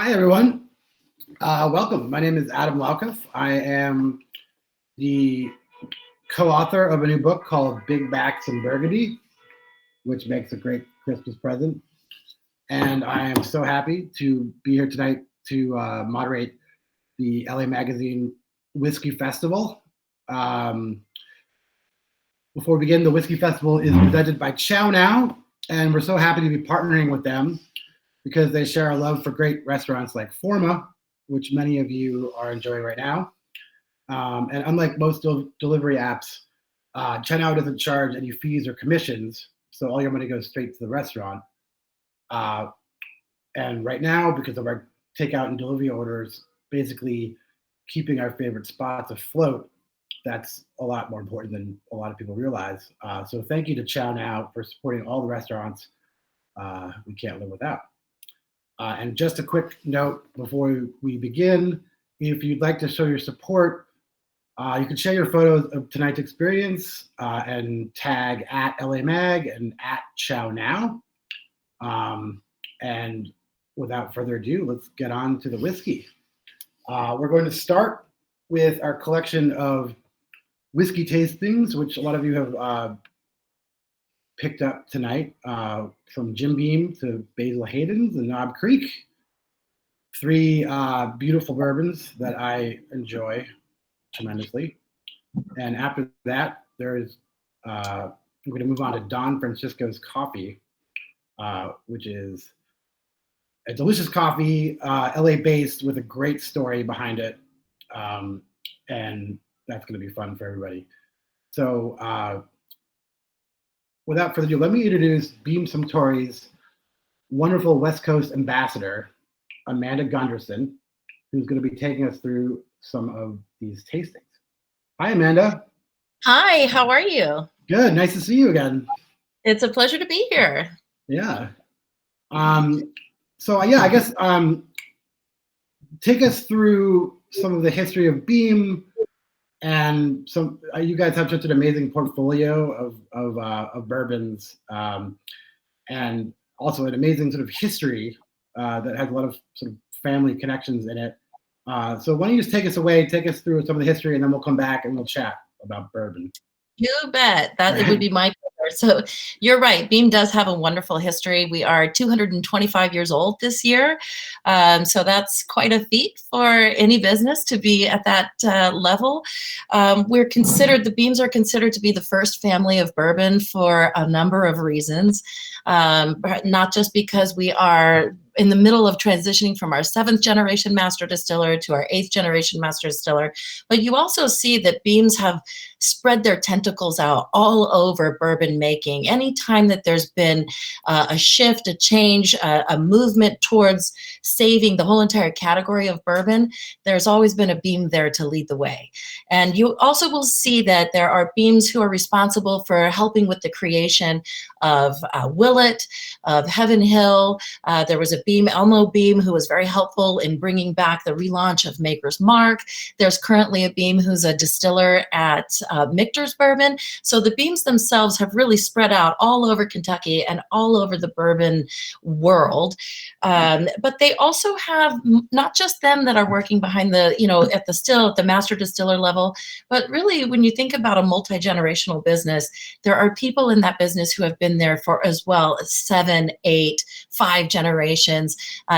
Hi, everyone. Welcome. My name is Adam Laukoff. I am the co-author of a new book called Big Backs in Burgundy, which makes a great Christmas present. And I am so happy to be here tonight to moderate the LA Magazine Whiskey Festival. Before we begin, the Whiskey Festival is presented by Chow Now, and we're so happy to be partnering with them because they share a love for great restaurants like Forma, which many of you are enjoying right now. And unlike most delivery apps, Chow Now doesn't charge any fees or commissions, so all your money goes straight to the restaurant. And right now, because of our takeout and delivery orders, basically keeping our favorite spots afloat, that's a lot more important than a lot of people realize. So thank you to Chow Now for supporting all the restaurants we can't live without. And just a quick note before we begin, if you'd like to show your support, you can share your photos of tonight's experience and tag at LA Mag and at Chow Now. And without further ado, let's get on to the whiskey. We're going to start with our collection of whiskey tastings, which a lot of you have picked up tonight, from Jim Beam to Basil Hayden's and Knob Creek. Three beautiful bourbons that I enjoy tremendously. And after that, there's I'm going to move on to Don Francisco's Coffee, which is a delicious coffee, LA-based with a great story behind it. And that's going to be fun for everybody. So without further ado, let me introduce Beam Suntory's wonderful West Coast ambassador, Amanda Gunderson, who's going to be taking us through some of these tastings. Hi, Amanda. Hi, how are you? Good. Nice to see you again. It's a pleasure to be here. Yeah. So I guess take us through some of the history of Beam, and some. You guys have such an amazing portfolio of bourbons, and also an amazing sort of history that has a lot of sort of family connections in it. So why don't you just take us through some of the history, and then we'll come back and we'll chat about bourbon. You bet. It would be my pleasure. So you're right. Beam does have a wonderful history. We are 225 years old this year. So that's quite a feat for any business to be at that level. The Beams are considered to be the first family of bourbon for a number of reasons. Not just because we are in the middle of transitioning from our 7th generation master distiller to our 8th generation master distiller, but you also see that Beams have spread their tentacles out all over bourbon making. Anytime that there's been a shift, a change, a movement towards saving the whole entire category of bourbon, there's always been a Beam there to lead the way. And you also will see that there are Beams who are responsible for helping with the creation of Willet, of Heaven Hill. There was a Beam, Elmo Beam, who was very helpful in bringing back the relaunch of Maker's Mark. There's currently a Beam who's a distiller at Michter's Bourbon. So the Beams themselves have really spread out all over Kentucky and all over the bourbon world. But they also have not just them that are working behind at the master distiller level, but really when you think about a multi-generational business, there are people in that business who have been there for as well 7, 8, 5 generations.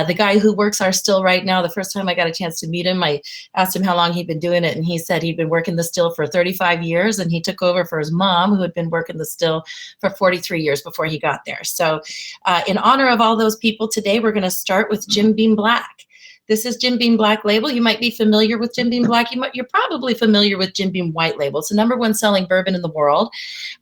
The guy who works our still right now, the first time I got a chance to meet him, I asked him how long he'd been doing it, and he said he'd been working the still for 35 years, and he took over for his mom, who had been working the still for 43 years before he got there. So in honor of all those people today, we're going to start with Jim Beam Black. This is Jim Beam Black Label. You might be familiar with Jim Beam Black. You're probably familiar with Jim Beam White Label. It's the #1 selling bourbon in the world,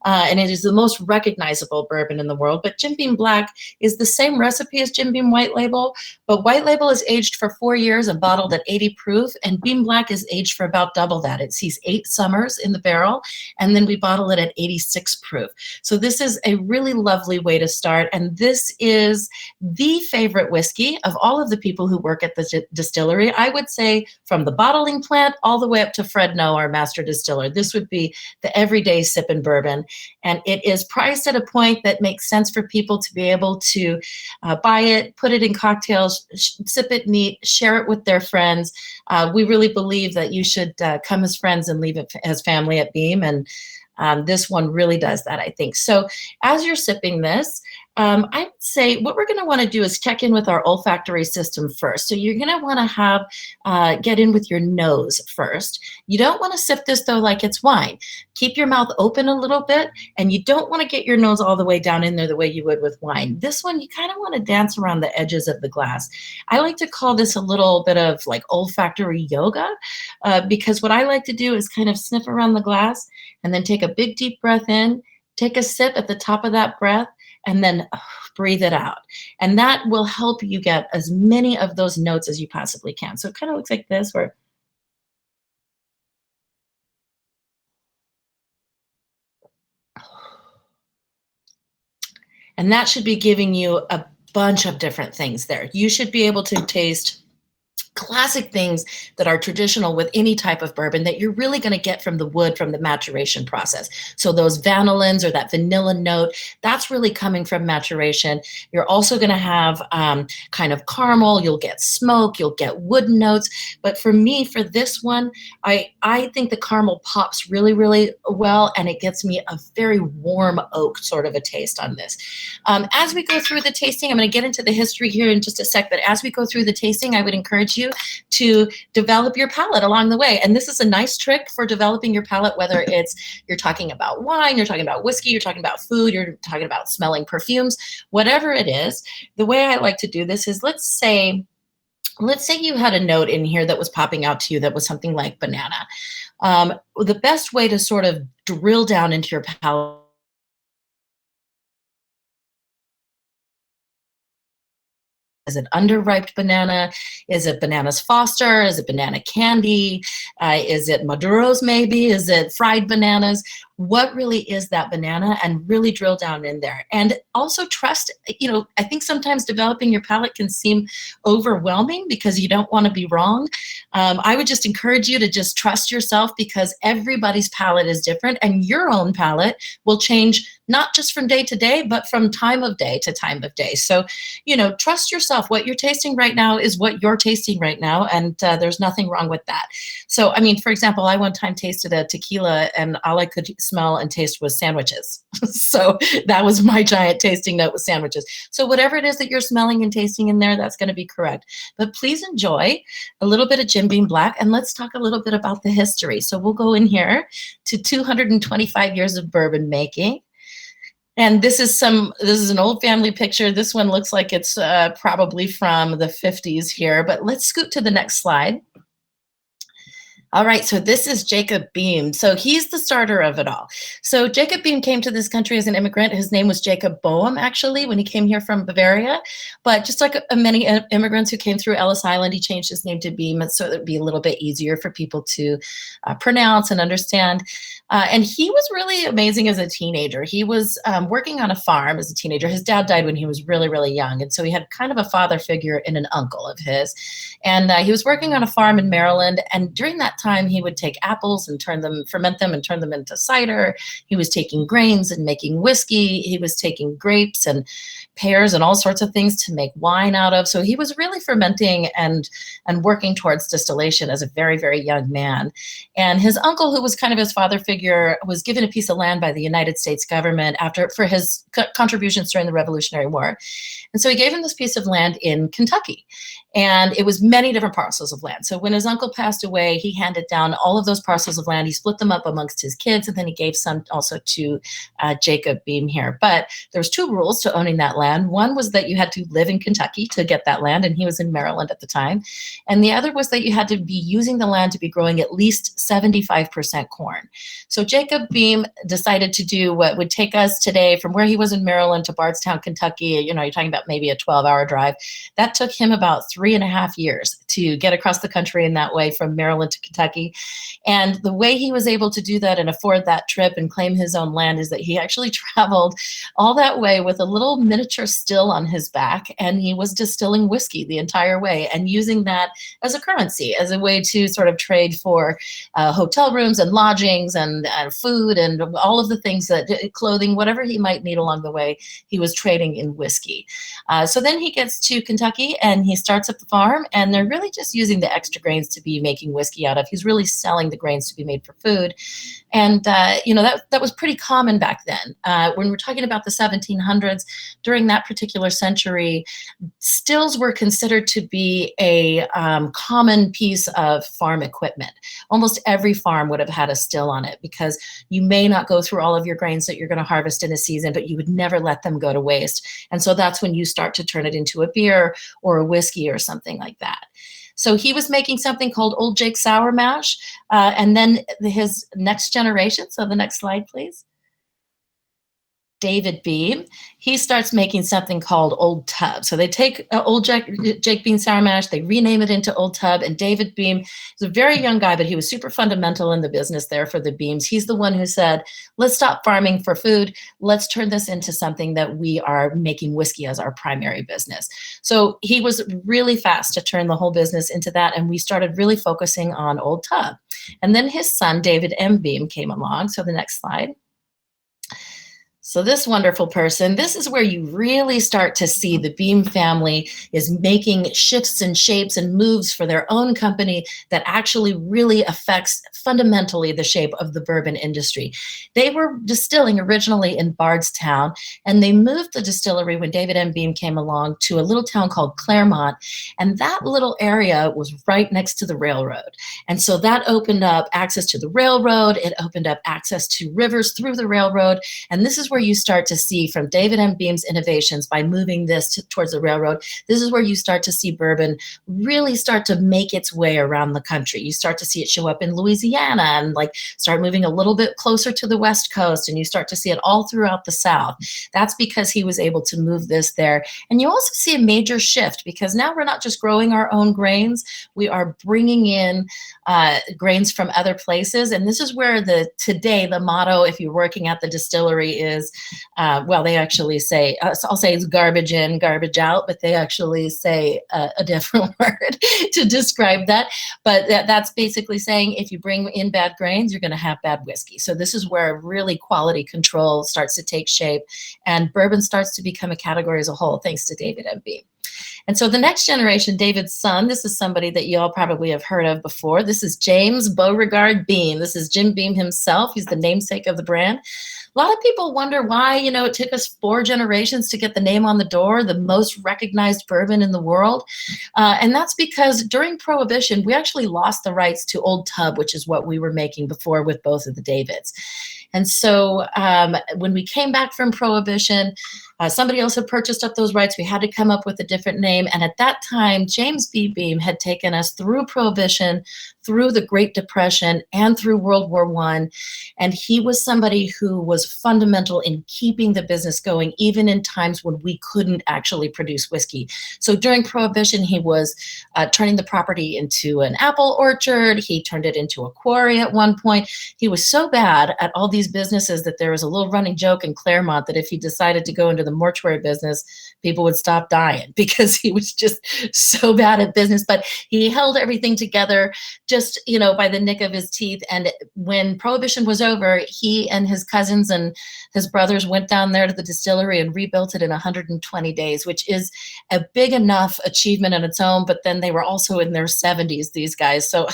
and it is the most recognizable bourbon in the world. But Jim Beam Black is the same recipe as Jim Beam White Label, but White Label is aged for 4 years and bottled at 80 proof, and Beam Black is aged for about double that. It sees 8 summers in the barrel, and then we bottle it at 86 proof. So this is a really lovely way to start, and this is the favorite whiskey of all of the people who work at the distillery. I would say from the bottling plant all the way up to Fred No, our master distiller. This would be the everyday sipping bourbon. And it is priced at a point that makes sense for people to be able to buy it, put it in cocktails, sip it neat, share it with their friends. We really believe that you should come as friends and leave it as family at Beam. And this one really does that, I think. So as you're sipping this, I would say what we're going to want to do is check in with our olfactory system first. So you're going to want to have get in with your nose first. You don't want to sip this, though, like it's wine. Keep your mouth open a little bit, and you don't want to get your nose all the way down in there the way you would with wine. This one, you kind of want to dance around the edges of the glass. I like to call this a little bit of like olfactory yoga, because what I like to do is kind of sniff around the glass and then take a big deep breath in, take a sip at the top of that breath, and then breathe it out. And that will help you get as many of those notes as you possibly can. So it kind of looks like this, where and that should be giving you a bunch of different things there. You should be able to taste classic things that are traditional with any type of bourbon that you're really going to get from the wood, from the maturation process. So those vanillins or that vanilla note, that's really coming from maturation. You're also going to have kind of caramel. You'll get smoke. You'll get wood notes. But for me, for this one, I think the caramel pops really, really well, and it gets me a very warm oak sort of a taste on this. As we go through the tasting, I'm going to get into the history here in just a sec, but as we go through the tasting, I would encourage you to develop your palate along the way. And this is a nice trick for developing your palate, whether it's you're talking about wine, you're talking about whiskey, you're talking about food, you're talking about smelling perfumes, whatever it is. The way I like to do this is, let's say you had a note in here that was popping out to you that was something like banana. The best way to sort of drill down into your palate, is it underripe banana? Is it bananas Foster? Is it banana candy? Is it Maduros maybe? Is it fried bananas? What really is that banana? And really drill down in there. And also trust, I think sometimes developing your palate can seem overwhelming because you don't want to be wrong. I would just encourage you to just trust yourself, because everybody's palate is different, and your own palate will change not just from day to day, but from time of day to time of day. So, trust yourself. What you're tasting right now is what you're tasting right now, and there's nothing wrong with that. So, for example, I one time tasted a tequila, and all I could smell and taste was sandwiches. So that was my giant tasting note, with sandwiches. So whatever it is that you're smelling and tasting in there, that's going to be correct. But please enjoy a little bit of Jim Beam Black, and let's talk a little bit about the history. So we'll go in here to 225 years of bourbon making. And this is an old family picture. This one looks like it's probably from the 50s here, but let's scoot to the next slide. All right, so this is Jacob Beam. So he's the starter of it all. So Jacob Beam came to this country as an immigrant. His name was Jacob Boehm, actually, when he came here from Bavaria. But just like many immigrants who came through Ellis Island, he changed his name to Beam so it would be a little bit easier for people to pronounce and understand. And he was really amazing as a teenager. He was working on a farm as a teenager. His dad died when he was really, really young. And so he had kind of a father figure in an uncle of his. And he was working on a farm in Maryland. And during that time, he would take apples and ferment them and turn them into cider. He was taking grains and making whiskey. He was taking grapes and pears and all sorts of things to make wine out of. So he was really fermenting and working towards distillation as a very, very young man. And his uncle, who was kind of his father figure, was given a piece of land by the United States government for his contributions during the Revolutionary War. And so he gave him this piece of land in Kentucky. And it was many different parcels of land. So when his uncle passed away, he handed down all of those parcels of land. He split them up amongst his kids, and then he gave some also to Jacob Beam here. But there was 2 rules to owning that land. One was that you had to live in Kentucky to get that land, and he was in Maryland at the time. And the other was that you had to be using the land to be growing at least 75% corn. So Jacob Beam decided to do what would take us today from where he was in Maryland to Bardstown, Kentucky. You're talking about maybe a 12-hour drive. That took him about 3.5 years to get across the country in that way from Maryland to Kentucky. And the way he was able to do that and afford that trip and claim his own land is that he actually traveled all that way with a little miniature still on his back, and he was distilling whiskey the entire way and using that as a currency, as a way to sort of trade for hotel rooms and lodgings and food and all of the things that clothing, whatever he might need along the way, he was trading in whiskey. So then he gets to Kentucky and he starts up the farm, and they're really just using the extra grains to be making whiskey out of. He's really selling the grains to be made for food. And, that was pretty common back then. When we're talking about the 1700s, during that particular century, stills were considered to be a common piece of farm equipment. Almost every farm would have had a still on it, because you may not go through all of your grains that you're going to harvest in a season, but you would never let them go to waste. And so that's when you start to turn it into a beer or a whiskey or something like that. So he was making something called Old Jake Sour Mash. And then his next generation, so the next slide, please. David Beam, he starts making something called Old Tub. So they take Old Jake Beam Sour Mash, they rename it into Old Tub, and David Beam is a very young guy, but he was super fundamental in the business there for the Beams. He's the one who said, let's stop farming for food. Let's turn this into something that we are making whiskey as our primary business. So he was really fast to turn the whole business into that, and we started really focusing on Old Tub. And then his son, David M. Beam, came along. So the next slide. So this wonderful person, this is where you really start to see the Beam family is making shifts and shapes and moves for their own company that actually really affects fundamentally the shape of the bourbon industry. They were distilling originally in Bardstown, and they moved the distillery when David M. Beam came along to a little town called Claremont, and that little area was right next to the railroad. And so that opened up access to the railroad, it opened up access to rivers through the railroad, and this is where you start to see from David M. Beam's innovations by moving this towards the railroad, this is where you start to see bourbon really start to make its way around the country. You start to see it show up in Louisiana and like start moving a little bit closer to the West Coast, and you start to see it all throughout the South. That's because he was able to move this there. And you also see a major shift, because now we're not just growing our own grains, we are bringing in grains from other places. And this is where today the motto, if you're working at the distillery, is they actually say, I'll say it's garbage in, garbage out, but they actually say a different word to describe that. But that's basically saying if you bring in bad grains, you're going to have bad whiskey. So this is where really quality control starts to take shape, and bourbon starts to become a category as a whole, thanks to David M. Beam. And so the next generation, David's son, this is somebody that you all probably have heard of before. This is James Beauregard Beam. This is Jim Beam himself. He's the namesake of the brand. A lot of people wonder why, it took us 4 generations to get the name on the door, the most recognized bourbon in the world. And that's because during Prohibition, we actually lost the rights to Old Tub, which is what we were making before with both of the Davids. And so when we came back from Prohibition, somebody else had purchased up those rights. We had to come up with a different name. And at that time, James B. Beam had taken us through Prohibition, through the Great Depression, and through World War I. And he was somebody who was fundamental in keeping the business going, even in times when we couldn't actually produce whiskey. So during Prohibition, he was turning the property into an apple orchard. He turned it into a quarry at one point. He was so bad at all these businesses that there was a little running joke in Claremont that if he decided to go into the mortuary business, people would stop dying because he was just so bad at business. But he held everything together just, by the nick of his teeth. And when Prohibition was over, he and his cousins and his brothers went down there to the distillery and rebuilt it in 120 days, which is a big enough achievement on its own. But then they were also in their 70s, these guys. So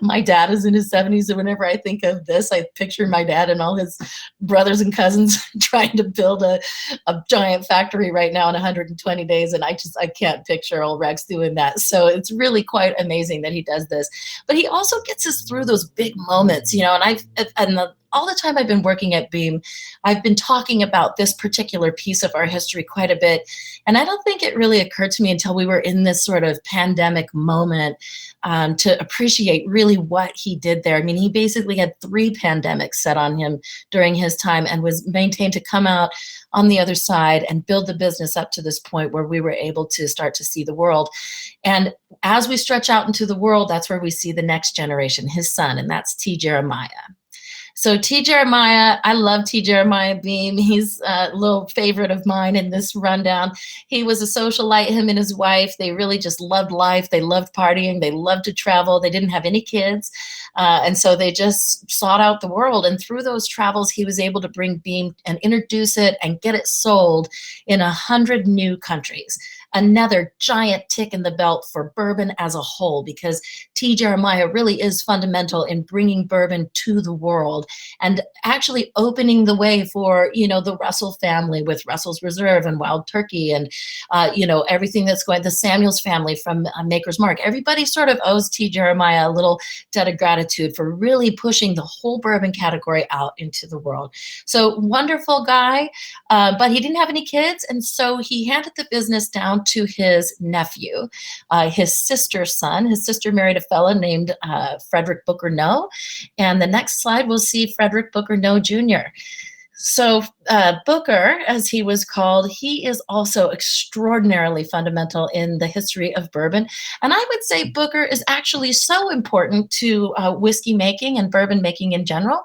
my dad is in his 70s, and whenever I think of this, I picture my dad and all his brothers and cousins trying to build a giant factory right now in 120 days, and I can't picture old Rex doing that. So it's really quite amazing that he does this. But he also gets us through those big moments, and all the time I've been working at Beam, I've been talking about this particular piece of our history quite a bit. And I don't think it really occurred to me until we were in this sort of pandemic moment to appreciate really what he did there. I mean, he basically had 3 pandemics set on him during his time and was maintained to come out on the other side and build the business up to this point where we were able to start to see the world. And as we stretch out into the world, that's where we see the next generation, his son, and that's T. Jeremiah. So T. Jeremiah, I love T. Jeremiah Beam. He's a little favorite of mine in this rundown. He was a socialite, him and his wife. They really just loved life. They loved partying. They loved to travel. They didn't have any kids. And so they just sought out the world. And through those travels, he was able to bring Beam and introduce it and get it sold in 100 new countries. Another giant tick in the belt for bourbon as a whole, because T. Jeremiah really is fundamental in bringing bourbon to the world and actually opening the way for, the Russell family with Russell's Reserve and Wild Turkey and, everything that's going, the Samuels family from Maker's Mark. Everybody sort of owes T. Jeremiah a little debt of gratitude for really pushing the whole bourbon category out into the world. So wonderful guy, but he didn't have any kids. And so he handed the business down to his nephew, his sister's son. His sister married a fellow named Frederick Booker Noe. And the next slide, we'll see Frederick Booker Noe Jr. So Booker, as he was called, he is also extraordinarily fundamental in the history of bourbon. And I would say Booker is actually so important to whiskey making and bourbon making in general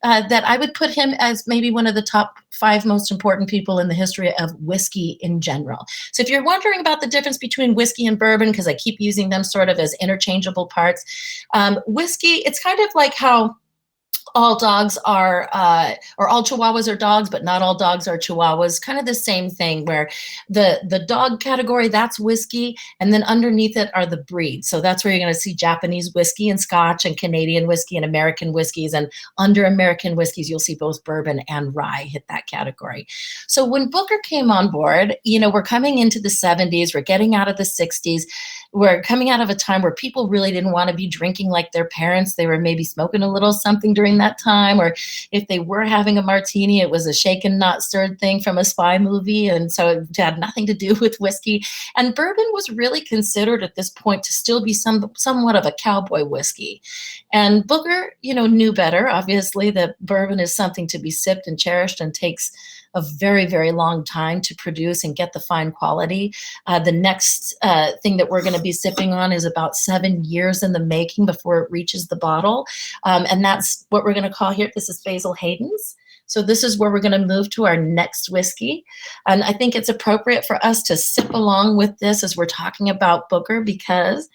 that I would put him as maybe one of the top 5 most important people in the history of whiskey in general. So if you're wondering about the difference between whiskey and bourbon, because I keep using them sort of as interchangeable parts, whiskey, it's kind of like how all dogs are, or all Chihuahuas are dogs, but not all dogs are Chihuahuas. Kind of the same thing where the dog category, that's whiskey. And then underneath it are the breeds. So that's where you're going to see Japanese whiskey and Scotch and Canadian whiskey and American whiskeys. And under American whiskeys, you'll see both bourbon and rye hit that category. So when Booker came on board, we're coming into the 70s, we're getting out of the 60s. We're coming out of a time where people really didn't want to be drinking like their parents. They were maybe smoking a little something during that time, or if they were having a martini, it was a shaken, not stirred thing from a spy movie. And so it had nothing to do with whiskey. And bourbon was really considered at this point to still be somewhat of a cowboy whiskey. And Booker, knew better, obviously, that bourbon is something to be sipped and cherished and takes a very, very long time to produce and get the fine quality. The next thing that we're going to be sipping on is about 7 years in the making before it reaches the bottle. And that's what we're going to call here. This is Basil Hayden's. So this is where we're going to move to our next whiskey. And I think it's appropriate for us to sip along with this as we're talking about Booker, because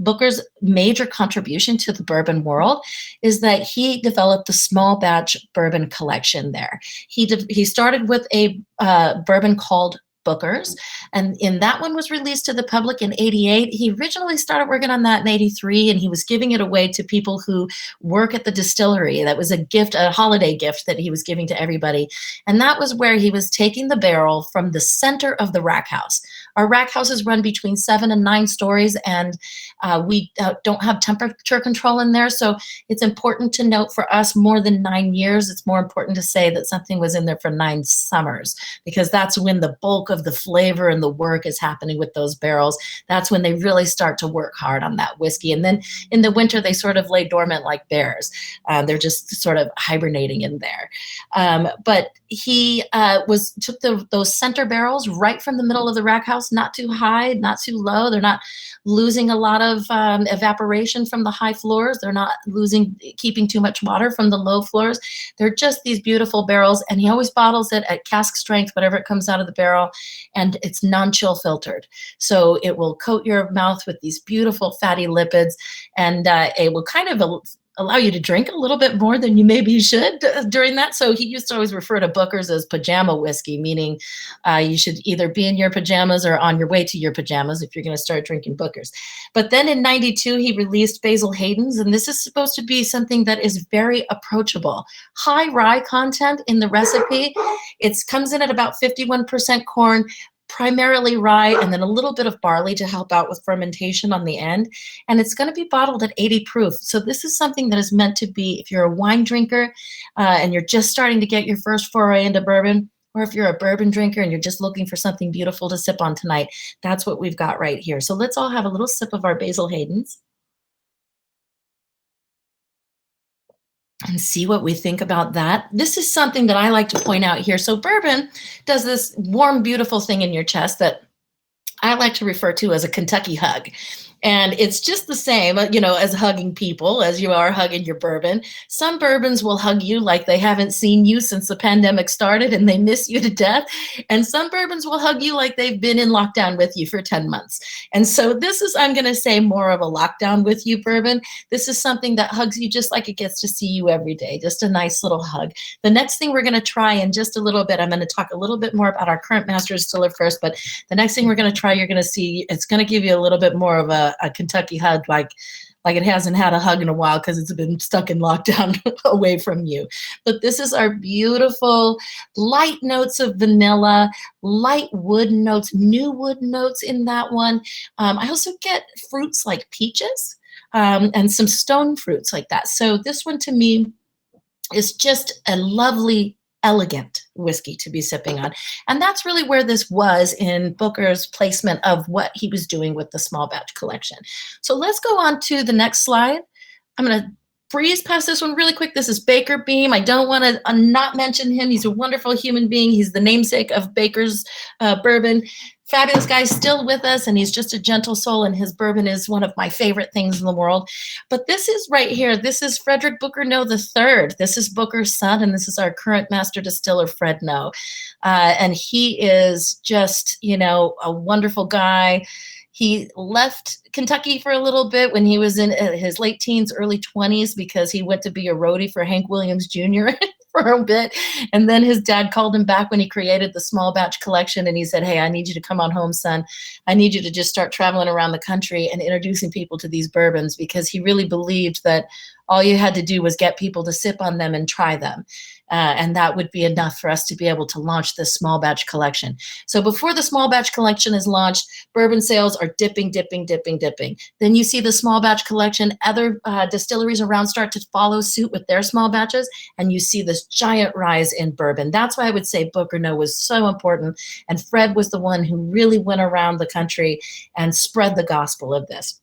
Booker's major contribution to the bourbon world is that he developed the small batch bourbon collection there. He started with a bourbon called Booker's, and that one was released to the public in 88. He originally started working on that in 83, and he was giving it away to people who work at the distillery. That was a gift, a holiday gift that he was giving to everybody. And that was where he was taking the barrel from the center of the rack house. Our rack houses run between 7 and 9 stories, and we don't have temperature control in there. So it's important to note for us, more than 9 years, it's more important to say that something was in there for 9 summers, because that's when the bulk of the flavor and the work is happening with those barrels. That's when they really start to work hard on that whiskey. And then in the winter, they sort of lay dormant like bears. They're just sort of hibernating in there. But he took those center barrels right from the middle of the rack house, not too high, not too low. They're not losing a lot of evaporation from the high floors. They're not keeping too much water from the low floors. They're just these beautiful barrels. And he always bottles it at cask strength, whatever it comes out of the barrel. And it's non-chill filtered. So it will coat your mouth with these beautiful fatty lipids, and it will kind of allow you to drink a little bit more than you maybe should during that. So he used to always refer to Booker's as pajama whiskey, meaning you should either be in your pajamas or on your way to your pajamas if you're going to start drinking Booker's. But then in 92, he released Basil Hayden's, and this is supposed to be something that is very approachable. High rye content in the recipe. It comes in at about 51% corn, primarily rye, and then a little bit of barley to help out with fermentation on the end. And it's going to be bottled at 80 proof. So this is something that is meant to be, if you're a wine drinker and you're just starting to get your first foray into bourbon, or if you're a bourbon drinker and you're just looking for something beautiful to sip on tonight, that's what we've got right here. So let's all have a little sip of our Basil Haydens and see what we think about that. This is something that I like to point out here. So bourbon does this warm, beautiful thing in your chest that I like to refer to as a Kentucky hug. And it's just the same, as hugging people as you are hugging your bourbon. Some bourbons will hug you like they haven't seen you since the pandemic started and they miss you to death. And some bourbons will hug you like they've been in lockdown with you for 10 months. And so this is, I'm going to say, more of a lockdown with you bourbon. This is something that hugs you just like it gets to see you every day, just a nice little hug. The next thing we're going to try in just a little bit, I'm going to talk a little bit more about our current master distiller first, but the next thing we're going to try, you're going to see, it's going to give you a little bit more of a Kentucky hug, like it hasn't had a hug in a while because it's been stuck in lockdown away from you. But this is our beautiful light notes of vanilla, light wood notes, new wood notes in that one. I also get fruits like peaches and some stone fruits like that. So this one to me is just a lovely, elegant whiskey to be sipping on. And that's really where this was in Booker's placement of what he was doing with the small batch collection. So let's go on to the next slide. I'm going to breeze past this one really quick. This is Baker Beam. I don't want to not mention him. He's a wonderful human being. He's the namesake of Baker's bourbon. Fabulous guy, still with us, and he's just a gentle soul, and his bourbon is one of my favorite things in the world. But this is right here. This is Frederick Booker Noe III. This is Booker's son, and this is our current master distiller, Fred Noe. And he is just, a wonderful guy. He left Kentucky for a little bit when he was in his late teens, early 20s, because he went to be a roadie for Hank Williams Jr. for a bit. And then his dad called him back when he created the small batch collection. And he said, hey, I need you to come on home, son. I need you to just start traveling around the country and introducing people to these bourbons, because he really believed that all you had to do was get people to sip on them and try them. And that would be enough for us to be able to launch this small batch collection. So before the small batch collection is launched, bourbon sales are dipping. Then you see the small batch collection, other distilleries around start to follow suit with their small batches, and you see this giant rise in bourbon. That's why I would say Booker Noe was so important. And Fred was the one who really went around the country and spread the gospel of this.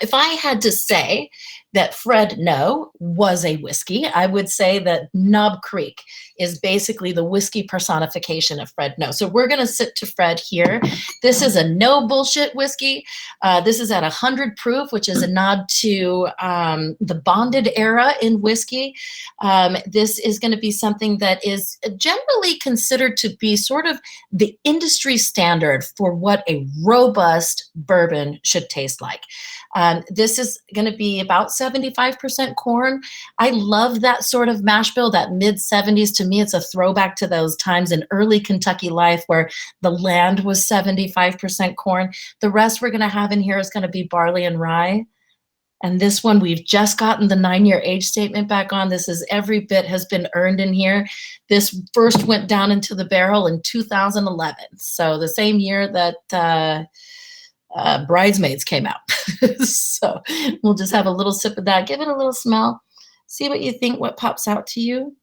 If I had to say that Fred Noe was a whiskey, I would say that Knob Creek is basically the whiskey personification of Fred Noe. So we're going to sit to Fred here. This is a no bullshit whiskey. This is at 100 proof, which is a nod to the bonded era in whiskey. This is going to be something that is generally considered to be sort of the industry standard for what a robust bourbon should taste like. This is going to be about 75% corn. I love that sort of mash bill, that mid 70s. To me, it's a throwback to those times in early Kentucky life where the land was 75% corn. The rest we're going to have in here is going to be barley and rye. And this one, we've just gotten the 9-year age statement back on. This is every bit has been earned in here. This first went down into the barrel in 2011. So the same year that Bridesmaids came out. So we'll just have a little sip of that. Give it a little smell. See what you think, what pops out to you.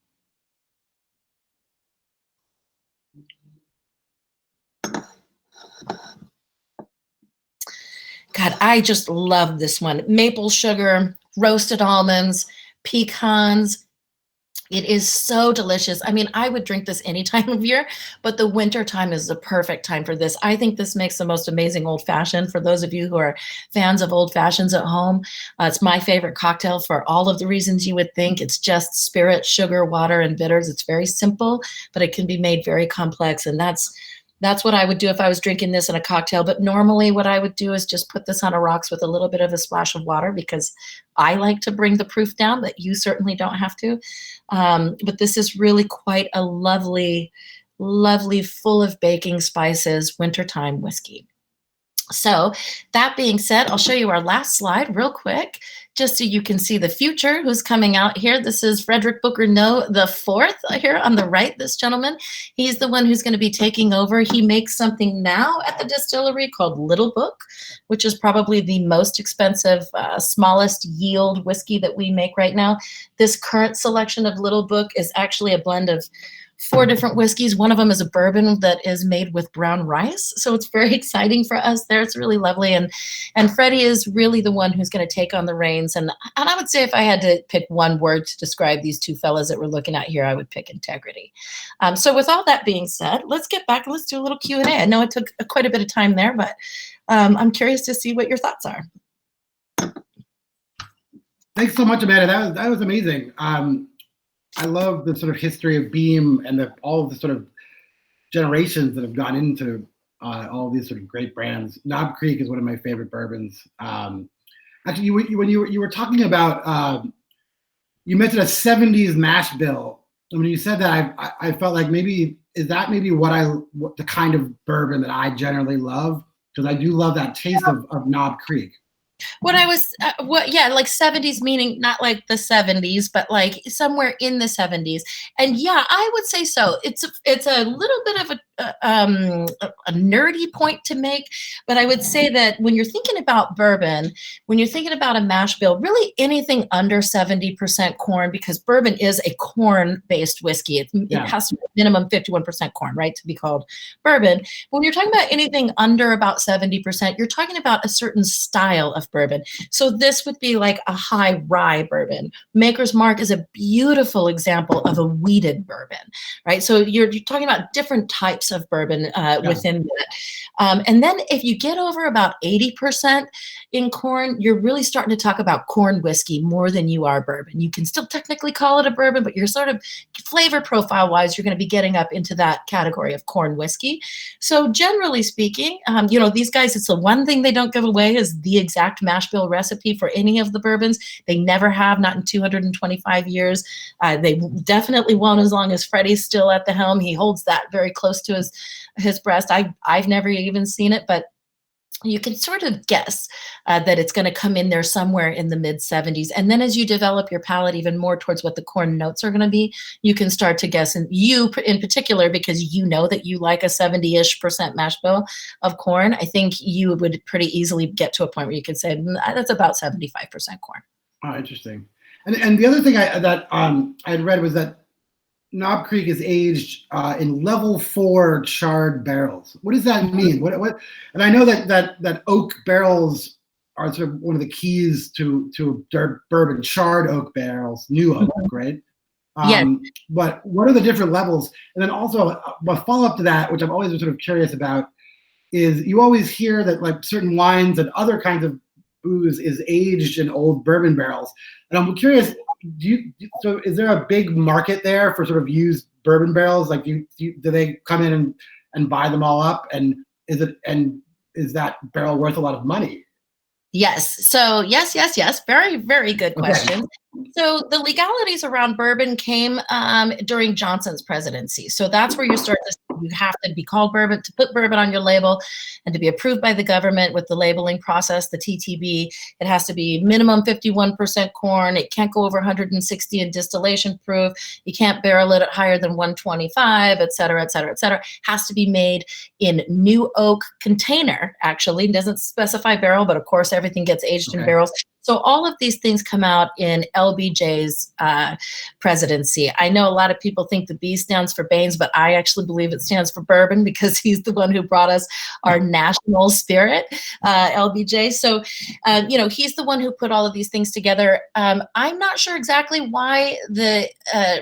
God, I just love this one. Maple sugar, roasted almonds, pecans. It is so delicious. I mean, I would drink this any time of year, but the winter time is the perfect time for this. I think this makes the most amazing old fashioned. For those of you who are fans of old fashions at home, it's my favorite cocktail for all of the reasons you would think. It's just spirit, sugar, water, and bitters. It's very simple, but it can be made very complex. And that's what I would do if I was drinking this in a cocktail. But normally what I would do is just put this on a rocks with a little bit of a splash of water, because I like to bring the proof down, but you certainly don't have to. But this is really quite a lovely, lovely, full of baking spices, wintertime whiskey. So that being said, I'll show you our last slide real quick, just so you can see the future, who's coming out here. This is Frederick Booker No the fourth here on the right, this gentleman. He's the one who's going to be taking over. He makes something now at the distillery called Little Book, which is probably the most expensive, smallest yield whiskey that we make right now. This current selection of Little Book is actually a blend of 4 different whiskeys. One of them is a bourbon that is made with brown rice. So it's very exciting for us there. It's really lovely. And Freddie is really the one who's going to take on the reins. And I would say if I had to pick one word to describe these two fellas that we're looking at here, I would pick integrity. So with all that being said, let's get back and let's do a little Q&A. I know it took quite a bit of time there, but I'm curious to see what your thoughts are. Thanks so much, Amanda. That was amazing. I love the sort of history of Beam and all of the sort of generations that have gone into all of these sort of great brands. Knob Creek is one of my favorite bourbons. Actually, when you were talking about, you mentioned a 70s mash bill. And when you said that, I felt like maybe what the kind of bourbon that I generally love, because I do love that taste of Knob Creek. What I was, like 70s, meaning not like the 70s, but like somewhere in the 70s. And yeah, I would say so. It's a little bit of a nerdy point to make, but I would say that when you're thinking about bourbon, when you're thinking about a mash bill, really anything under 70% corn, because bourbon is a corn-based whiskey. It has to be minimum 51% corn, right, to be called bourbon. But when you're talking about anything under about 70%, you're talking about a certain style of bourbon. So this would be like a high rye bourbon. Maker's Mark is a beautiful example of a wheated bourbon, right? So you're talking about different types of bourbon within that. And then if you get over about 80% in corn, you're really starting to talk about corn whiskey more than you are bourbon. You can still technically call it a bourbon, but you're sort of flavor profile wise, you're going to be getting up into that category of corn whiskey. So generally speaking, these guys, it's the one thing they don't give away is the exact mash bill recipe for any of the bourbons. They never have, not in 225 years. They definitely won't as long as Freddie's still at the helm. He holds that very close to his breast. I've never even seen it, but you can sort of guess that it's going to come in there somewhere in the mid 70s. And then as you develop your palate even more towards what the corn notes are going to be, you can start to guess, and you in particular, because you know that you like a 70-ish% mash bill of corn, I think you would pretty easily get to a point where you could say, that's about 75% corn. Oh, interesting. And the other thing I had read was that Knob Creek is aged in level 4 charred barrels. What does that mean? What? And I know that oak barrels are sort of one of the keys to bourbon. Charred oak barrels, new oak, right? Yes. But what are the different levels? And then also a follow up to that, which I'm always sort of curious about, is you always hear that like certain wines and other kinds of booze is aged in old bourbon barrels, and I'm curious. So is there a big market there for sort of used bourbon barrels? Like, do they come in and buy them all up? And is that barrel worth a lot of money? Yes. So yes. Very, very good question. Okay. So the legalities around bourbon came during Johnson's presidency. So that's where you start to, you have to be called bourbon, to put bourbon on your label and to be approved by the government with the labeling process, the TTB. It has to be minimum 51% corn. It can't go over 160 in distillation proof. You can't barrel it at higher than 125, et cetera, et cetera, et cetera. Has to be made in new oak container, actually. It doesn't specify barrel, but of course everything gets aged in barrels. So all of these things come out in LBJ's presidency. I know a lot of people think the B stands for Baines, but I actually believe it stands for bourbon because he's the one who brought us our national spirit, LBJ. So, he's the one who put all of these things together. I'm not sure exactly why the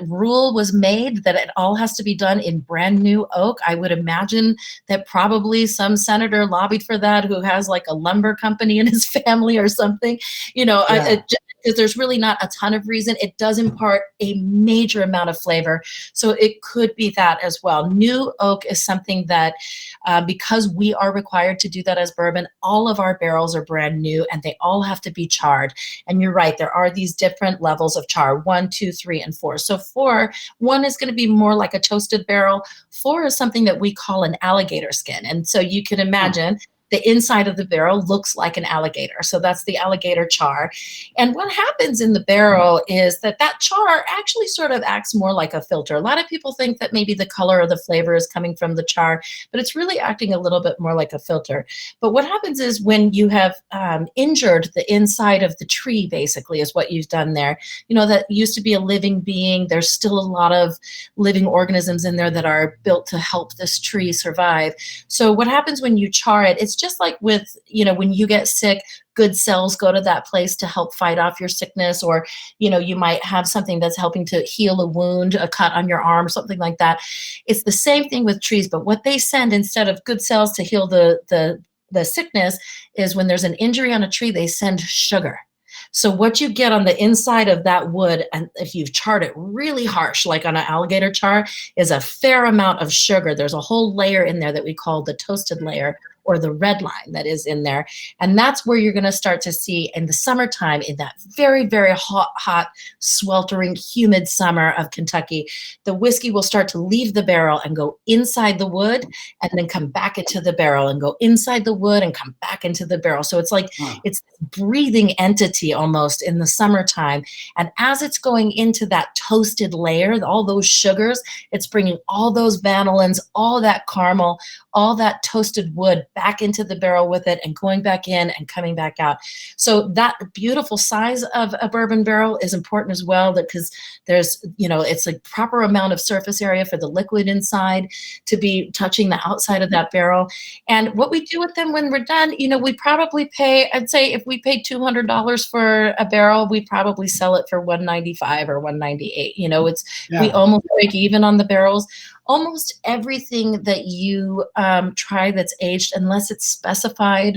rule was made that it all has to be done in brand new oak. I would imagine that probably some senator lobbied for that who has like a lumber company in his family or something. Because there's really not a ton of reason. It does impart a major amount of flavor. So it could be that as well. New oak is something that, because we are required to do that as bourbon, all of our barrels are brand new and they all have to be charred. And you're right, there are these different levels of char, 1, 2, 3, and 4. So 1 is going to be more like a toasted barrel. 4 is something that we call an alligator skin. And so you can imagine the inside of the barrel looks like an alligator. So that's the alligator char. And what happens in the barrel is that char actually sort of acts more like a filter. A lot of people think that maybe the color or the flavor is coming from the char, but it's really acting a little bit more like a filter. But what happens is when you have injured the inside of the tree, basically, is what you've done there. That used to be a living being. There's still a lot of living organisms in there that are built to help this tree survive. So what happens when you char it, it's just like with, when you get sick, good cells go to that place to help fight off your sickness, or, you might have something that's helping to heal a wound, a cut on your arm, something like that. It's the same thing with trees, but what they send instead of good cells to heal the sickness is when there's an injury on a tree, they send sugar. So what you get on the inside of that wood, and if you've charred it really harsh, like on an alligator char, is a fair amount of sugar. There's a whole layer in there that we call the toasted layer, or the red line that is in there. And that's where you're going to start to see in the summertime, in that very, very hot, sweltering, humid summer of Kentucky, the whiskey will start to leave the barrel and go inside the wood, and then come back into the barrel and go inside the wood and come back into the barrel. So it's like, it's this breathing entity almost in the summertime. And as it's going into that toasted layer, all those sugars, it's bringing all those vanillins, all that caramel, all that toasted wood back into the barrel with it, and going back in and coming back out. So that beautiful size of a bourbon barrel is important as well, because there's, it's a proper amount of surface area for the liquid inside to be touching the outside of that barrel. And what we do with them when we're done, we probably pay, I'd say if we paid $200 for a barrel, we probably sell it for $195 or $198. We almost break even on the barrels. Almost everything that you try that's aged, unless it's specified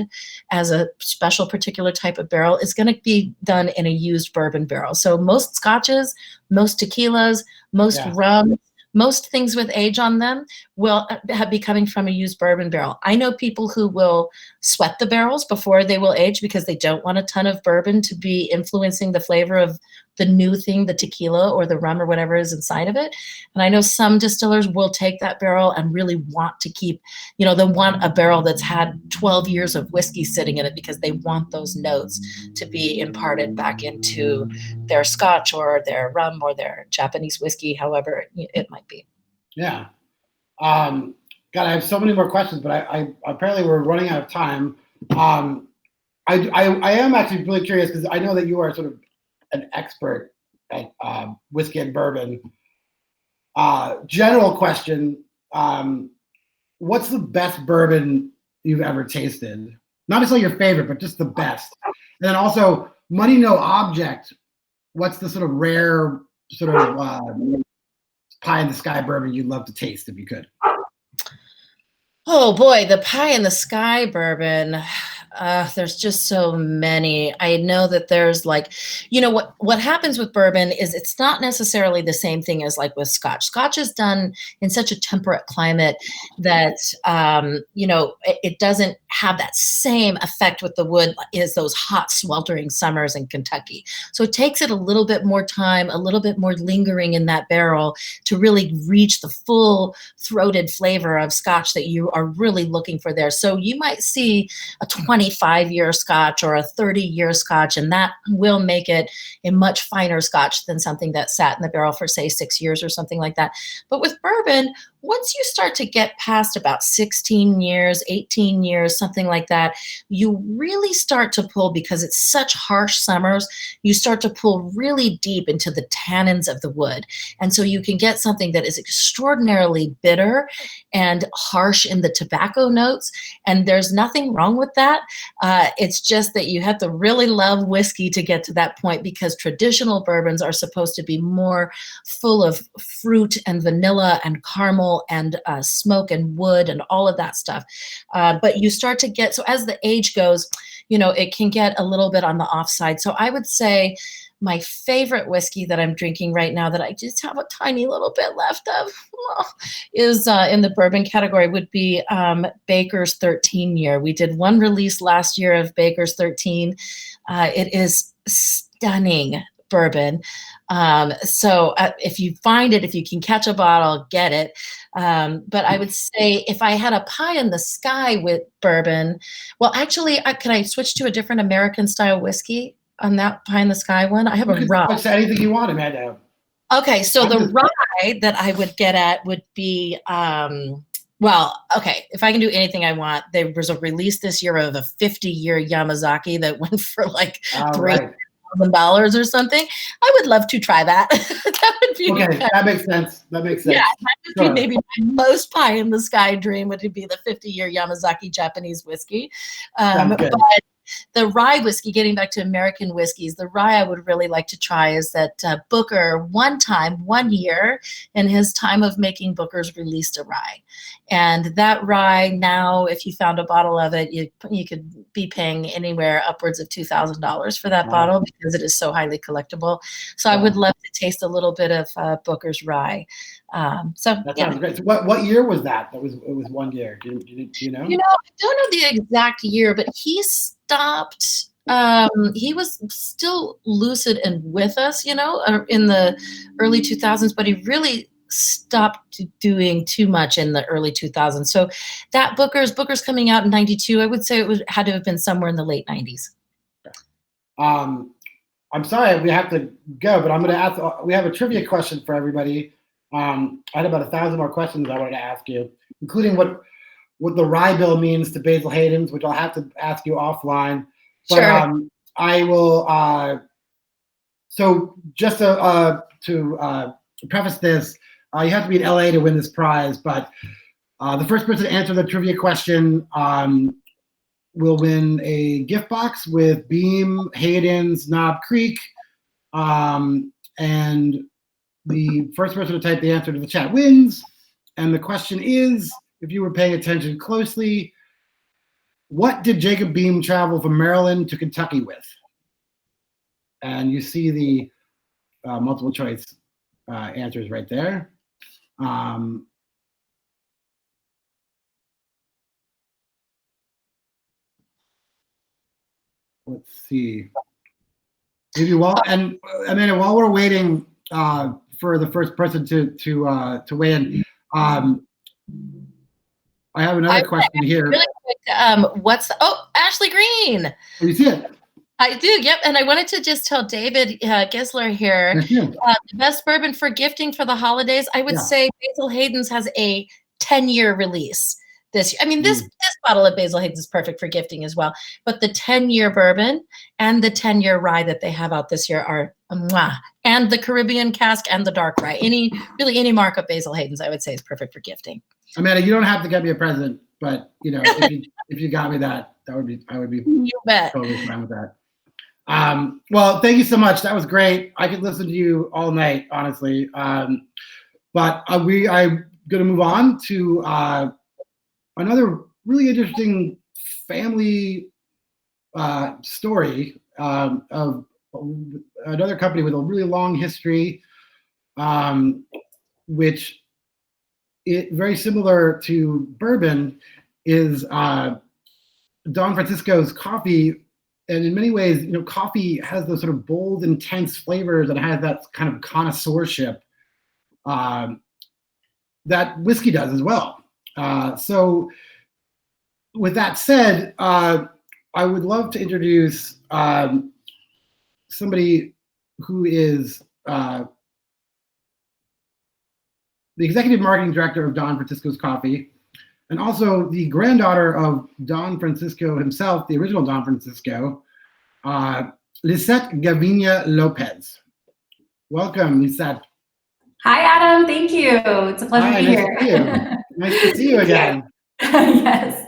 as a special particular type of barrel, is going to be done in a used bourbon barrel. So most scotches, most tequilas, most rum, most things with age on them will be coming from a used bourbon barrel. I know people who will sweat the barrels before they will age because they don't want a ton of bourbon to be influencing the flavor of the new thing, the tequila or the rum or whatever is inside of it. And I know some distillers will take that barrel and really want to keep, they want a barrel that's had 12 years of whiskey sitting in it, because they want those notes to be imparted back into their scotch or their rum or their Japanese whiskey, however it might be. Yeah. God, I have so many more questions, but I apparently we're running out of time. I am actually really curious, because I know that you are sort of an expert at whiskey and bourbon. General question: what's the best bourbon you've ever tasted? Not necessarily your favorite, but just the best. And then also, money no object. What's the sort of rare sort of pie in the sky bourbon you'd love to taste if you could? Oh boy, the pie in the sky bourbon. There's just so many. I know that there's what happens with bourbon is it's not necessarily the same thing as like with scotch. Scotch is done in such a temperate climate that, it doesn't have that same effect with the wood as those hot, sweltering summers in Kentucky. So it takes it a little bit more time, a little bit more lingering in that barrel to really reach the full throated flavor of scotch that you are really looking for there. So you might see a 25-year scotch or a 30-year scotch, and that will make it a much finer scotch than something that sat in the barrel for, say, 6 years or something like that. But with bourbon, once you start to get past about 16 years, 18 years, something like that, you really start to pull, because it's such harsh summers, you start to pull really deep into the tannins of the wood. And so you can get something that is extraordinarily bitter and harsh in the tobacco notes. And there's nothing wrong with that. It's just that you have to really love whiskey to get to that point, because traditional bourbons are supposed to be more full of fruit and vanilla and caramel and smoke and wood and all of that stuff. But you start to get, so as the age goes, it can get a little bit on the offside. So I would say my favorite whiskey that I'm drinking right now, that I just have a tiny little bit left of, is in the bourbon category, would be Baker's 13 year. We did one release last year of Baker's 13. It is stunning bourbon. So if you find it, if you can catch a bottle, get it. But I would say if I had a pie in the sky with bourbon, well, actually, can I switch to a different American style whiskey on that pie in the sky one? I have You a can rye. say anything you want, Amanda. Okay, so the rye that I would get at would be, well, okay, if I can do anything I want, there was a release this year of a 50-year Yamazaki that went for like $3,000 or something. I would love to try that. That would be okay. That makes sense. That makes sense. Yeah, that would be maybe my most pie in the sky dream would be the 50-year Yamazaki Japanese whiskey. But the rye whiskey, getting back to American whiskeys, the rye I would really like to try is that Booker one year in his time of making Booker's released a rye. And that rye now, if you found a bottle of it, you could be paying anywhere upwards of $2,000 for that bottle because it is so highly collectible. So I would love to taste a little bit of Booker's rye. That sounds great. So what year was that? It was 1 year. Do you know? You know, I don't know the exact year, but he stopped. He was still lucid and with us, in the early 2000s, but he really stopped doing too much in the early 2000s. So that Booker's coming out in 92. I would say had to have been somewhere in the late 90s. I'm sorry we have to go, but I'm going to ask. We have a trivia question for everybody. I had about 1,000 more questions I wanted to ask you, including what the rye bill means to Basil Hayden's, which I'll have to ask you offline. But sure. I will. So just to preface this, you have to be in LA to win this prize. But the first person to answer the trivia question will win a gift box with Beam, Hayden's, Knob Creek, and the first person to type the answer to the chat wins. And the question is, if you were paying attention closely, what did Jacob Beam travel from Maryland to Kentucky with? And you see the multiple choice answers right there. Let's see. Maybe and Amanda, while we're waiting for the first person to weigh in, I have another question here. Really quick, Ashley Green. Oh, you see it? I do, yep. And I wanted to just tell David Gisler here, the best bourbon for gifting for the holidays, I would say Basil Hayden's has a 10-year release this year. I mean, this bottle of Basil Hayden's is perfect for gifting as well. But the 10-year bourbon and the 10-year rye that they have out this year are mwah. And the Caribbean cask and the dark rye. Any mark of Basil Hayden's, I would say, is perfect for gifting. Amanda, you don't have to get me a present, but if you got me that, I would be you bet. Totally fine with that. Well, thank you so much. That was great. I could listen to you all night, honestly. But I'm going to move on to another really interesting family story of another company with a really long history, which very similar to bourbon is Don Francisco's coffee. And in many ways, coffee has those sort of bold, intense flavors and has that kind of connoisseurship that whiskey does as well. So with that said, I would love to introduce somebody who is the executive marketing director of Don Francisco's Coffee, and also the granddaughter of Don Francisco himself, the original Don Francisco, Lisette Gavinia Lopez. Welcome, Lisette. Hi, Adam. Thank you. It's a pleasure to be here. Nice to see you again. Yes.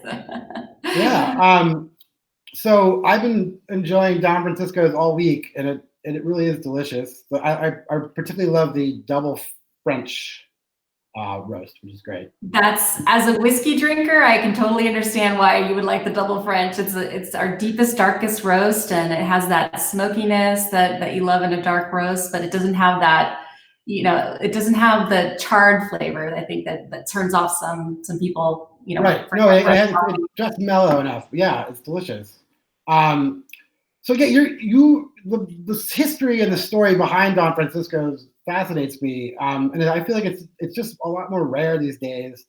Yeah. So I've been enjoying Don Francisco's all week, and it really is delicious. But I particularly love the double French roast, which is great. As a whiskey drinker, I can totally understand why you would like the double French. It's our deepest, darkest roast, and it has that smokiness that you love in a dark roast, but it doesn't have that, it doesn't have the charred flavor. I think that turns off some people, Right. No, it's just mellow enough. Yeah, it's delicious. So yeah, the history and the story behind Don Francisco's fascinates me, and I feel like it's just a lot more rare these days.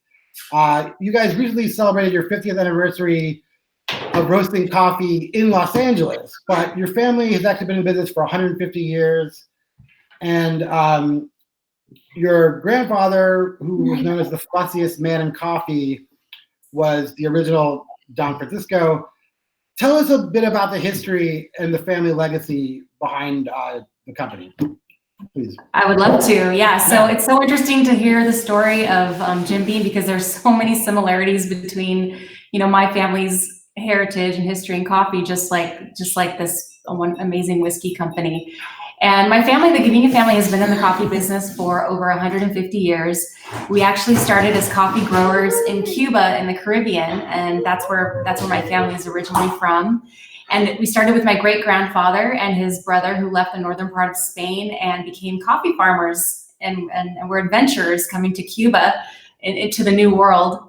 You guys recently celebrated your 50th anniversary of roasting coffee in Los Angeles, but your family has actually been in business for 150 years, and your grandfather, who was known as the fussiest man in coffee, was the original Don Francisco. Tell us a bit about the history and the family legacy behind the company, please. I would love to. Yeah. So it's so interesting to hear the story of Jim Beam, because there's so many similarities between, my family's heritage and history in coffee, just like this one amazing whiskey company. And my family, the Gavinia family, has been in the coffee business for over 150 years. We actually started as coffee growers in Cuba in the Caribbean, and that's where my family is originally from. And we started with my great-grandfather and his brother, who left the northern part of Spain and became coffee farmers and were adventurers coming to Cuba into the New World.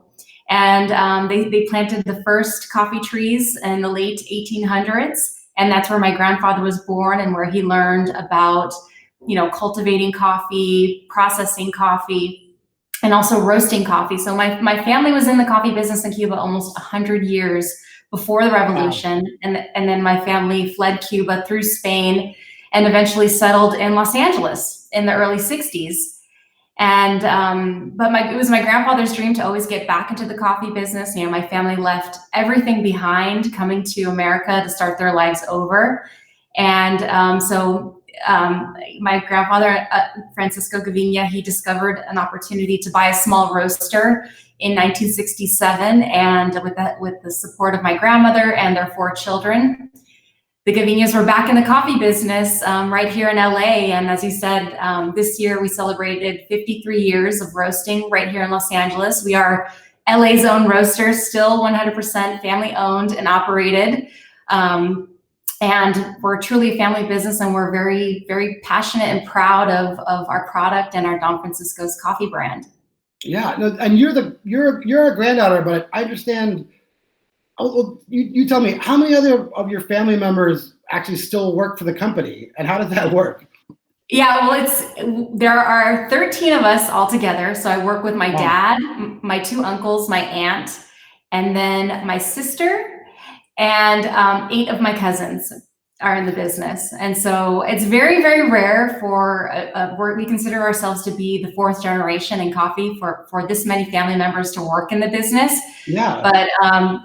And they planted the first coffee trees in the late 1800s. And that's where my grandfather was born and where he learned about, cultivating coffee, processing coffee, and also roasting coffee. So my family was in the coffee business in Cuba almost 100 years before the revolution. Wow. And then my family fled Cuba through Spain and eventually settled in Los Angeles in the early 60s. And but it was my grandfather's dream to always get back into the coffee business. My family left everything behind, coming to America to start their lives over. And so my grandfather, Francisco Gavinia, he discovered an opportunity to buy a small roaster in 1967, and with the support of my grandmother and their 4 children, the Gavinias were back in the coffee business right here in LA. And as you said, this year we celebrated 53 years of roasting right here in Los Angeles. We are LA's own roaster, still 100% family owned and operated. And we're truly a family business, and we're very, very passionate and proud of our product and our Don Francisco's coffee brand. Yeah, no, and you're a granddaughter, but I understand. You tell me, how many other of your family members actually still work for the company, and how does that work? Yeah, well, there are 13 of us all together. So I work with my dad, my 2 uncles, my aunt, and then my sister, and 8 of my cousins are in the business. And so it's very, very rare for we consider ourselves to be the 4th generation in coffee for this many family members to work in the business. Yeah. But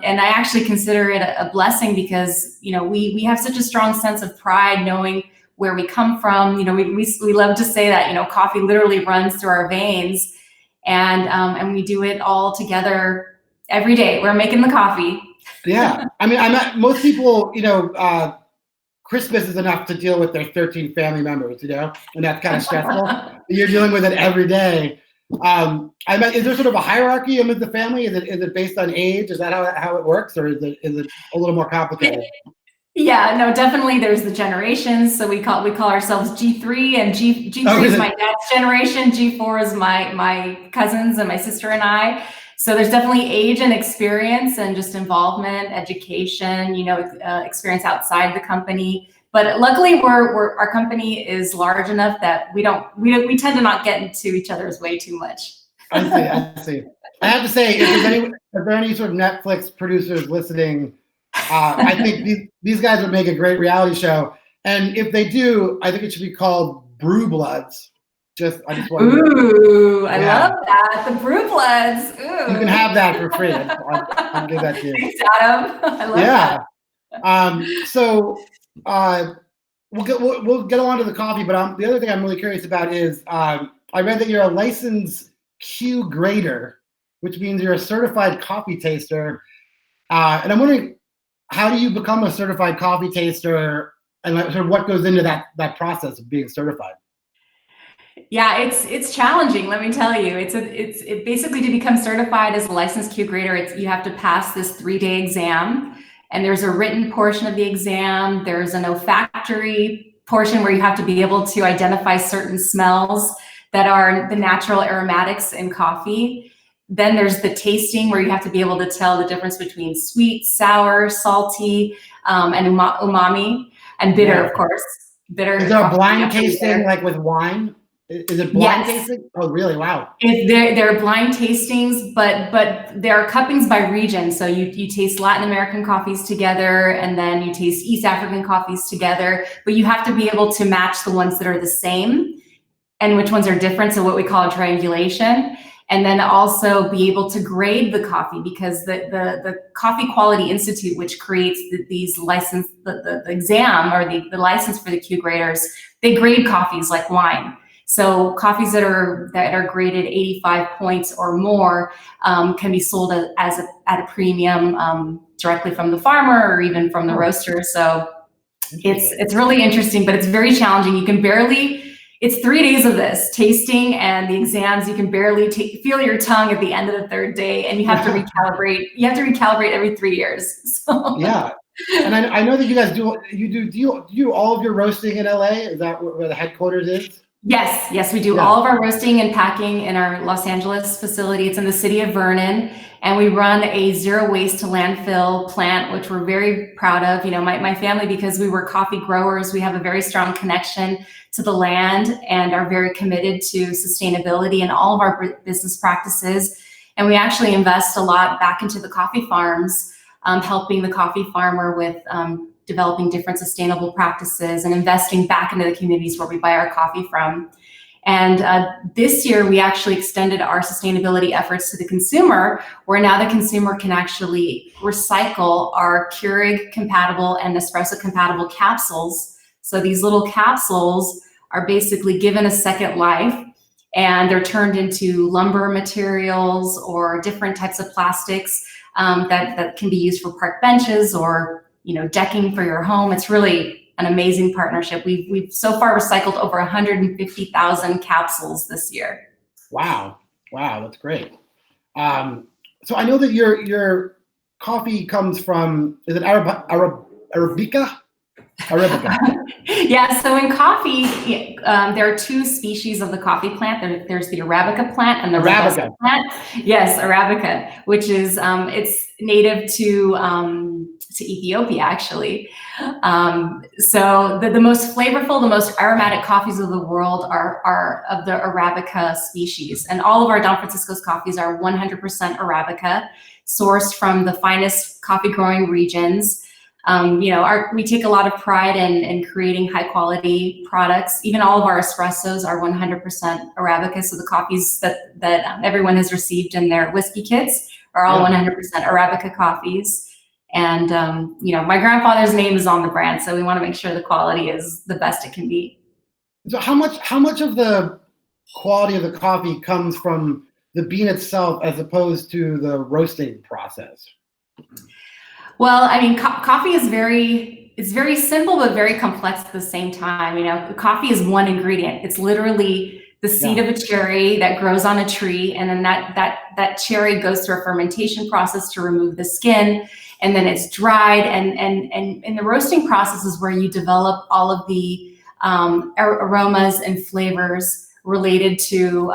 and I actually consider it a blessing, because we have such a strong sense of pride knowing where we come from. We love to say that coffee literally runs through our veins, and we do it all together every day. We're making the coffee. Yeah, I mean, most people, Christmas is enough to deal with their 13 family members, and that's kind of stressful. You're dealing with it every day. Is there sort of a hierarchy amid the family? Is it based on age? Is that how it works, or is it a little more complicated? Yeah, no, definitely. There's the generations. So we call ourselves G3, and G3 is my dad's generation. G4 is my cousins and my sister and I. So there's definitely age and experience and just involvement, education, experience outside the company. But luckily, our company is large enough that we tend to not get into each other's way too much. I see. I have to say, if there are any sort of Netflix producers listening, I think these guys would make a great reality show. And if they do, I think it should be called Brew Bloods. I just want to. I love that. The Brew Bloods. Ooh. You can have that for free. I'll give that to you. Thanks, Adam. I love that. So we'll get on to the coffee, but the other thing I'm really curious about is I read that you're a licensed Q grader, which means you're a certified coffee taster. And I'm wondering, how do you become a certified coffee taster, and sort of what goes into that process of being certified? Yeah, it's challenging. Let me tell you, it's basically, to become certified as a licensed Q grader, you have to pass this 3-day exam, and there's a written portion of the exam. There's an olfactory portion where you have to be able to identify certain smells that are the natural aromatics in coffee. Then there's the tasting, where you have to be able to tell the difference between sweet, sour, salty, and umami, and bitter, of course. Bitter. Is there a blind tasting like with wine? Is it blind tasting? Oh, really? Wow. They're blind tastings, but there are cuppings by region. So you taste Latin American coffees together, and then you taste East African coffees together, but you have to be able to match the ones that are the same and which ones are different. So what we call a triangulation. And then also be able to grade the coffee, because the Coffee Quality Institute, which creates these license, the exam or the license for the Q graders, they grade coffees like wine. So coffees that are graded 85 points or more can be sold at a premium directly from the farmer or even from the roaster. So it's really interesting, but it's very challenging. You can barely. It's 3 days of this tasting and the exams. You can barely feel your tongue at the end of the third day, and you have to recalibrate. You have to recalibrate every 3 years. So. Yeah, and I know that you guys do you all of your roasting in LA? Is that where the headquarters is? Yes, we do all of our roasting and packing in our Los Angeles facility. It's in the city of Vernon, and we run a zero waste to landfill plant, which we're very proud of. You know, my family, because we were coffee growers, we have a very strong connection to the land and are very committed to sustainability in all of our business practices. And we actually invest a lot back into the coffee farms, helping the coffee farmer with developing different sustainable practices and investing back into the communities where we buy our coffee from. And this year, we actually extended our sustainability efforts to the consumer, where now the consumer can actually recycle our Keurig compatible and Nespresso compatible capsules. So these little capsules are basically given a second life, and they're turned into lumber materials or different types of plastics that can be used for park benches or decking for your home. It's really an amazing partnership. We've so far recycled over 150,000 capsules this year. Wow, that's great. So I know that your coffee comes from, is it Arabica? Yeah, so in coffee, there are two species of the coffee plant. There's the Arabica plant and the Robusta plant. Yes, Arabica, which is it's native to Ethiopia, actually. So the most flavorful, the most aromatic coffees of the world are of the Arabica species, and all of our Don Francisco's coffees are 100% Arabica, sourced from the finest coffee growing regions. We take a lot of pride in creating high quality products. Even all of our espressos are 100% Arabica. So the coffees that everyone has received in their whiskey kits are all 100% Arabica coffees. And, my grandfather's name is on the brand, so we want to make sure the quality is the best it can be. So how much of the quality of the coffee comes from the bean itself as opposed to the roasting process? Well, I mean, coffee is it's very simple, but very complex at the same time. Coffee is one ingredient. It's literally the seed of a cherry that grows on a tree. And then that cherry goes through a fermentation process to remove the skin. And then it's dried. And the roasting process is where you develop all of the aromas and flavors related to,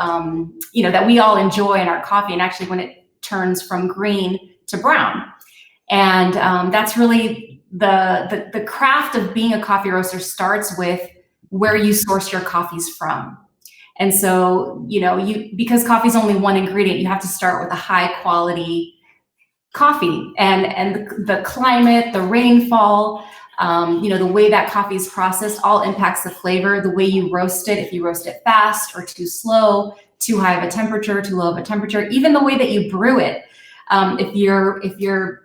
that we all enjoy in our coffee. And actually when it turns from green to brown. And that's really the craft of being a coffee roaster starts with where you source your coffees from. And so, because coffee is only one ingredient, you have to start with a high quality coffee and the climate, the rainfall, the way that coffee is processed all impacts the flavor, the way you roast it, if you roast it fast or too slow, too high of a temperature, too low of a temperature, even the way that you brew it. If you're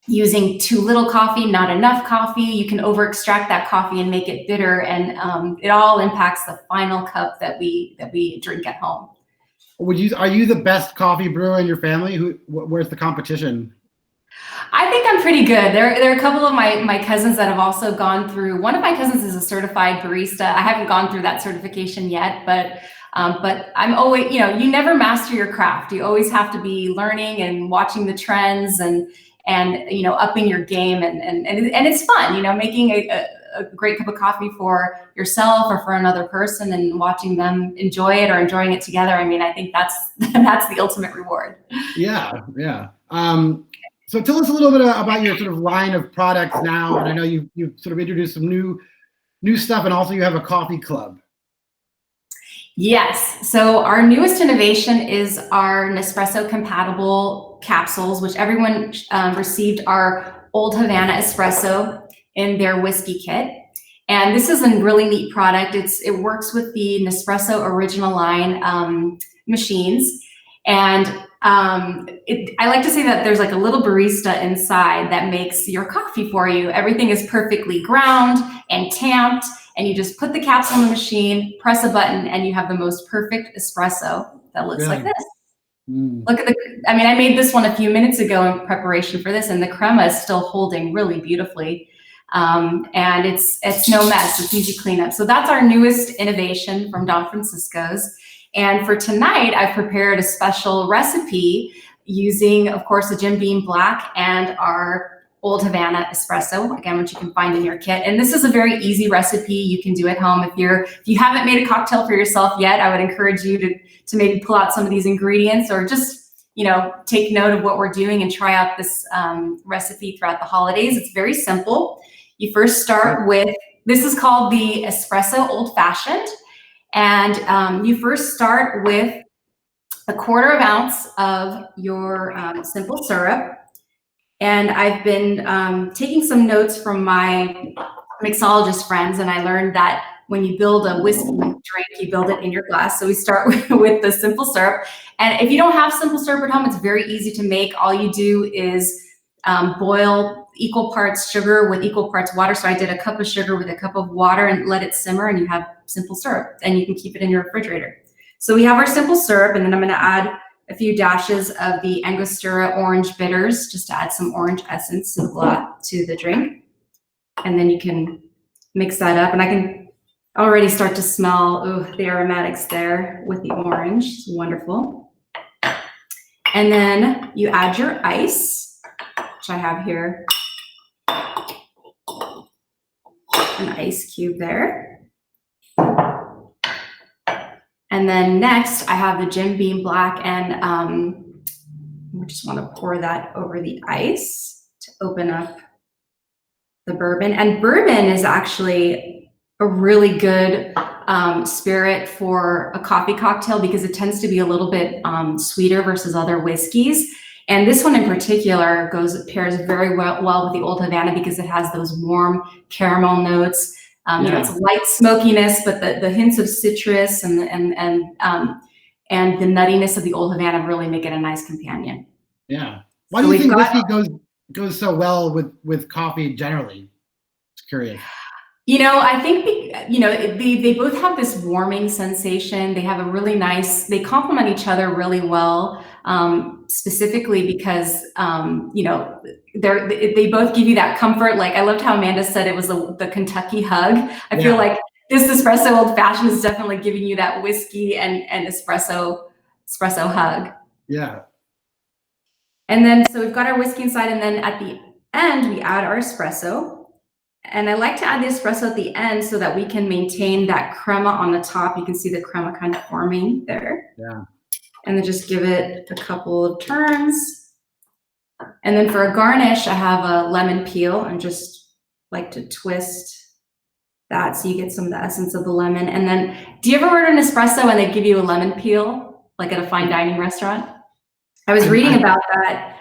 using too little coffee, not enough coffee, you can over extract that coffee and make it bitter, and it all impacts the final cup that we drink at home. Are you the best coffee brewer in your family? Where's the competition? I think I'm pretty good. There are a couple of my cousins that have also gone through. One of my cousins is a certified barista. I haven't gone through that certification yet, but I'm always, you never master your craft. You always have to be learning and watching the trends and upping your game, and it's fun, making a a great cup of coffee for yourself or for another person and watching them enjoy it or enjoying it together. I mean, I think that's the ultimate reward. Yeah. So tell us a little bit about your sort of line of products now. And I know you've sort of introduced some new stuff, and also you have a coffee club. Yes. So our newest innovation is our Nespresso compatible capsules, which everyone received our Old Havana Espresso in their whiskey kit. And this is a really neat product. It works with the Nespresso original line machines. And I like to say that there's like a little barista inside that makes your coffee for you. Everything is perfectly ground and tamped, and you just put the capsule in the machine, press a button, and you have the most perfect espresso that looks like this. Look at I made this one a few minutes ago in preparation for this, and the crema is still holding really beautifully. And it's no mess, it's easy cleanup. So that's our newest innovation from Don Francisco's. And for tonight, I've prepared a special recipe using, of course, the Jim Beam Black and our Old Havana Espresso, again, which you can find in your kit. And this is a very easy recipe you can do at home. If you haven't made a cocktail for yourself yet, I would encourage you to maybe pull out some of these ingredients, or just, take note of what we're doing and try out this recipe throughout the holidays. It's very simple. You first start with, this is called the Espresso Old Fashioned. And you first start with a 1/4 ounce of your simple syrup. And I've been taking some notes from my mixologist friends, and I learned that when you build a whiskey drink, you build it in your glass. So we start with the simple syrup. And if you don't have simple syrup at home, it's very easy to make. All you do is boil equal parts sugar with equal parts water. So I did a cup of sugar with a cup of water and let it simmer, and you have simple syrup, and you can keep it in your refrigerator. So we have our simple syrup, and then I'm going to add a few dashes of the Angostura orange bitters, just to add some orange essence to the drink. And then you can mix that up, and I can already start to smell the aromatics there with the orange. It's wonderful. And then you add your ice, which I have here. An ice cube there. And then next I have the Jim Beam Black, and we just want to pour that over the ice to open up the bourbon. And bourbon is actually a really good spirit for a coffee cocktail because it tends to be a little bit sweeter versus other whiskeys. And this one in particular pairs very well with the Old Havana because it has those warm caramel notes. It's light smokiness, but the hints of citrus and the nuttiness of the Old Havana really make it a nice companion. Yeah. Why do you think whiskey goes so well with coffee generally? Just curious. I think, they both have this warming sensation. They have they complement each other really well, specifically because, they both give you that comfort. Like I loved how Amanda said it was the Kentucky hug. I feel like this espresso old fashioned is definitely giving you that whiskey and espresso hug. Yeah. And then, so we've got our whiskey inside, and then at the end, we add our espresso. And I like to add the espresso at the end so that we can maintain that crema on the top. You can see the crema kind of forming there. Yeah. And then just give it a couple of turns. And then for a garnish, I have a lemon peel, and just like to twist that so you get some of the essence of the lemon. And then, do you ever order an espresso and they give you a lemon peel, like at a fine dining restaurant? I was reading about that.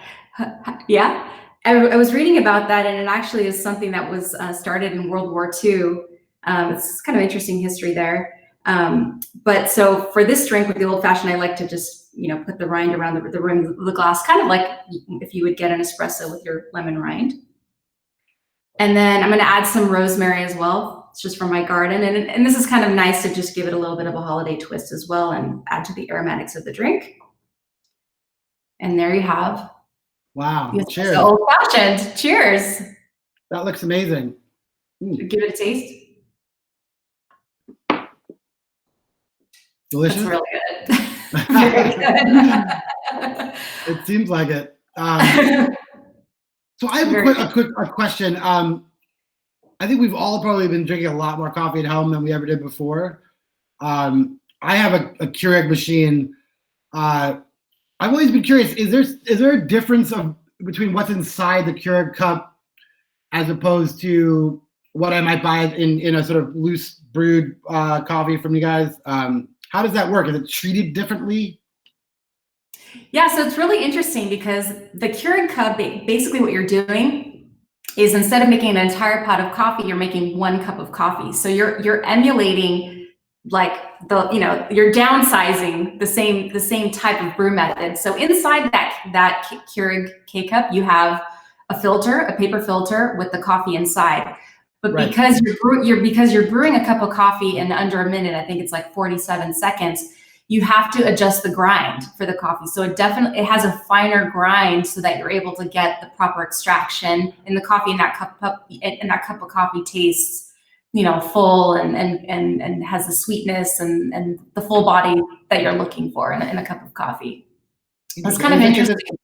Yeah. I was reading about that, and it actually is something that was started in World War II. It's kind of interesting history there. But so for this drink with the old fashioned, I like to just, put the rind around the rim of the glass, kind of like if you would get an espresso with your lemon rind. And then I'm going to add some rosemary as well. It's just from my garden. And this is kind of nice to just give it a little bit of a holiday twist as well and add to the aromatics of the drink. And there you have. Wow. Cheers. Old fashioned. Cheers. That looks amazing. Give it a taste. Delicious. That's really good. Very good. It seems like it. So I have a question. I think we've all probably been drinking a lot more coffee at home than we ever did before. I have a Keurig machine. I've always been curious, is there a difference between what's inside the Keurig cup as opposed to what I might buy in a sort of loose brewed coffee from you guys? How does that work? Is it treated differently? Yeah, so it's really interesting because the Keurig cup, basically what you're doing is instead of making an entire pot of coffee, you're making 1 cup of coffee. So you're emulating like you're downsizing the same type of brew method. So inside that Keurig K-cup, you have a paper filter with the coffee inside. But Right. because you're brewing a cup of coffee in under a minute, I think it's like 47 seconds, you have to adjust the grind for the coffee. So it has a finer grind so that you're able to get the proper extraction in the coffee, and that cup of coffee tastes, full and has the sweetness and the full body that you're looking for in a cup of coffee. It's kind of interesting.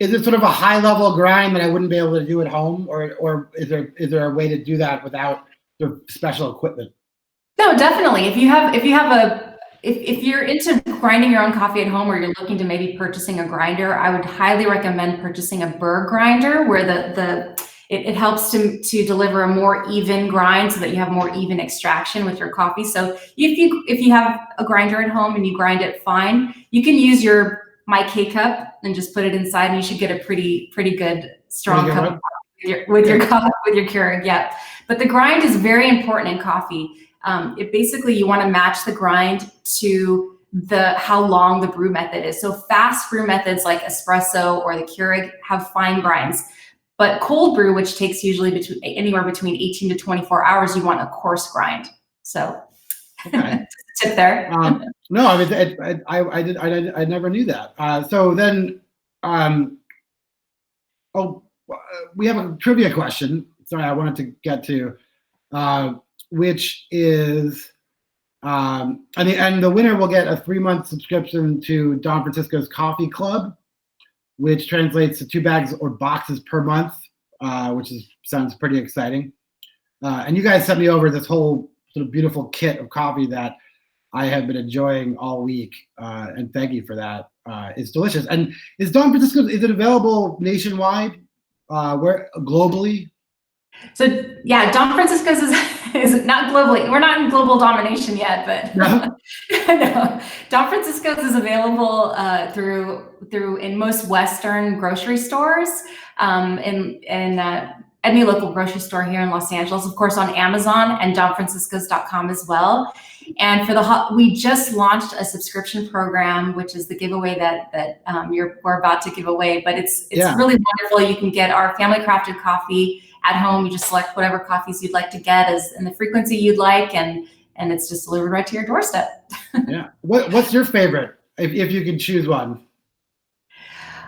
Is it sort of a high level grind that I wouldn't be able to do at home, or is there a way to do that without the special equipment? No, definitely. If you're into grinding your own coffee at home, or you're looking to maybe purchasing a grinder, I would highly recommend purchasing a burr grinder, where it helps to deliver a more even grind so that you have more even extraction with your coffee. So if you have a grinder at home and you grind it fine, you can use my K-cup and just put it inside, and you should get a pretty good strong cup of coffee with your Keurig. Yeah, but the grind is very important in coffee. It basically, you want to match the grind to how long the brew method is. So fast brew methods like espresso or the Keurig have fine grinds, but cold brew, which takes usually anywhere between 18 to 24 hours, you want a coarse grind. So okay. Tip there. No, I mean, I never knew that. So then, we have a trivia question. Sorry, I wanted to get to, which is, and the winner will get a 3-month subscription to Don Francisco's Coffee Club, which translates to 2 bags or boxes per month, which sounds pretty exciting. And you guys sent me over this whole sort of beautiful kit of coffee that I have been enjoying all week, and thank you for that. It's delicious. And is Don Francisco, is it available nationwide, where globally? So yeah, Don Francisco's is not globally. We're not in global domination yet, but No? no. Don Francisco's is available through in most Western grocery stores, in any local grocery store here in Los Angeles, of course, on Amazon and donfranciscos.com as well. And we just launched a subscription program, which is the giveaway that we're about to give away. But it's really wonderful. You can get our family crafted coffee at home. You just select whatever coffees you'd like to get and the frequency you'd like, and it's just delivered right to your doorstep. Yeah. What's your favorite, if you can choose one?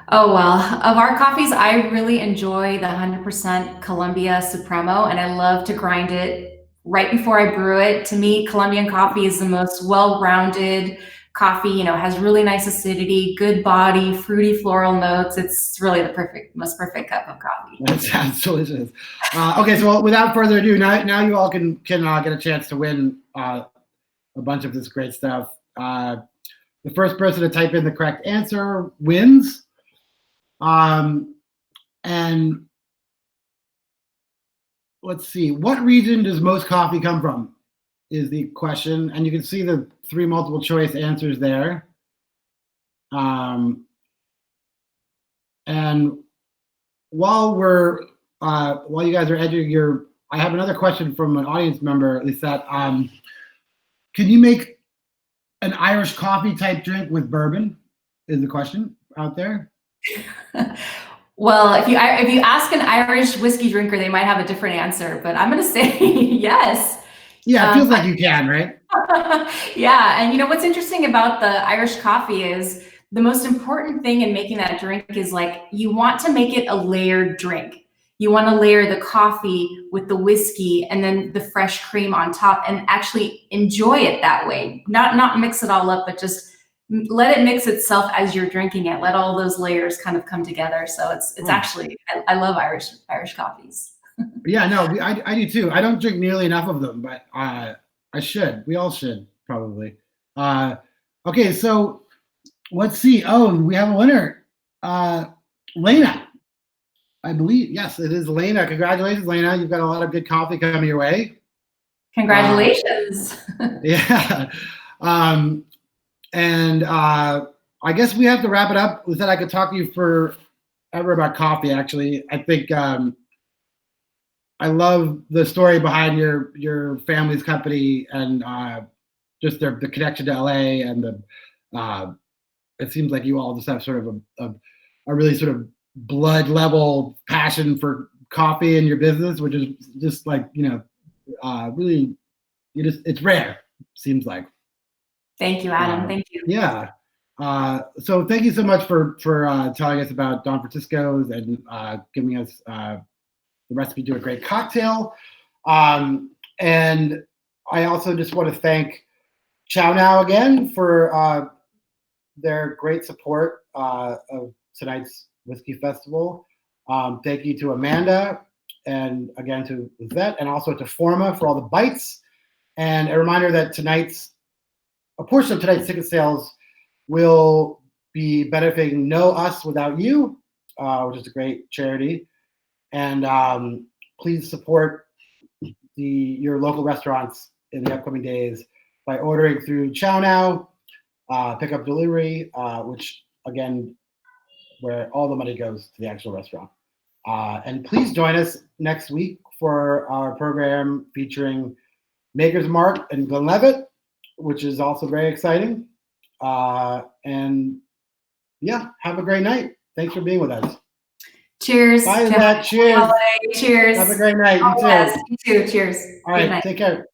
Oh, well, of our coffees, I really enjoy the 100% Colombia Supremo, and I love to grind it right before I brew it. To me, Colombian coffee is the most well-rounded coffee, has really nice acidity, good body, fruity floral notes. It's really the most perfect cup of coffee. That sounds delicious. Okay, so without further ado, now you all can get a chance to win a bunch of this great stuff. The first person to type in the correct answer wins. And let's see, what region does most coffee come from is the question. And you can see the 3 multiple choice answers there. And while you guys are entering I have another question from an audience member, is that, can you make an Irish coffee type drink with bourbon, is the question out there. Well, if you ask an Irish whiskey drinker, they might have a different answer, but I'm going to say yes. Yeah, it feels like you can, right? Yeah, and what's interesting about the Irish coffee is the most important thing in making that drink is you want to make it a layered drink. You want to layer the coffee with the whiskey and then the fresh cream on top, and actually enjoy it that way. Not mix it all up, but just let it mix itself as you're drinking it. Let all those layers kind of come together. So it's actually, I love Irish coffees. Yeah, no, I do too. I don't drink nearly enough of them, but I should. We all should probably. Okay, so let's see. Oh, we have a winner. Lena, I believe. Yes, it is Lena. Congratulations, Lena. You've got a lot of good coffee coming your way. Congratulations. Yeah. And I guess we have to wrap it up. We said I could talk to you forever about coffee, actually. I think I love the story behind your family's company and just the connection to LA and it seems like you all just have sort of a really sort of blood level passion for coffee in your business, which is just like, really, it's rare, seems like. Thank you, Adam. Thank you. Yeah. So thank you so much for telling us about Don Francisco's and giving us the recipe to a great cocktail. And I also just want to thank Chow Now again for their great support of tonight's Whiskey Festival. Thank you to Amanda and again to Lizette and also to Forma for all the bites. And a reminder that a portion of tonight's ticket sales will be benefiting Know Us Without You, which is a great charity. And please support your local restaurants in the upcoming days by ordering through Chow Now, pickup delivery, which again, where all the money goes to the actual restaurant. And please join us next week for our program featuring Maker's Mark and Glenlivet, which is also very exciting. And yeah, have a great night. Thanks for being with us. Cheers. Bye, Matt. Cheers. Cheers. Have a great night. You too. Yes, you too. Cheers. All right. Take care.